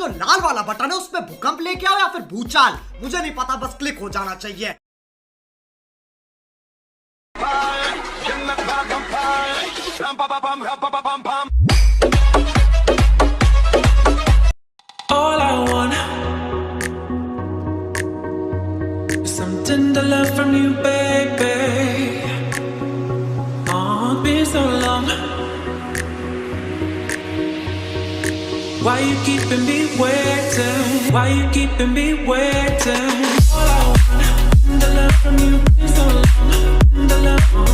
जो लाल वाला बटन है उसमें भूकंप लेके आओ या फिर भूचाल, मुझे नहीं पता, बस क्लिक हो जाना चाहिए। All I want is some tender love from you, baby. Oh, it's been so long. Why you keeping me waiting? Why you keeping me waiting? All I want is tender love from you. Been so long, tender love.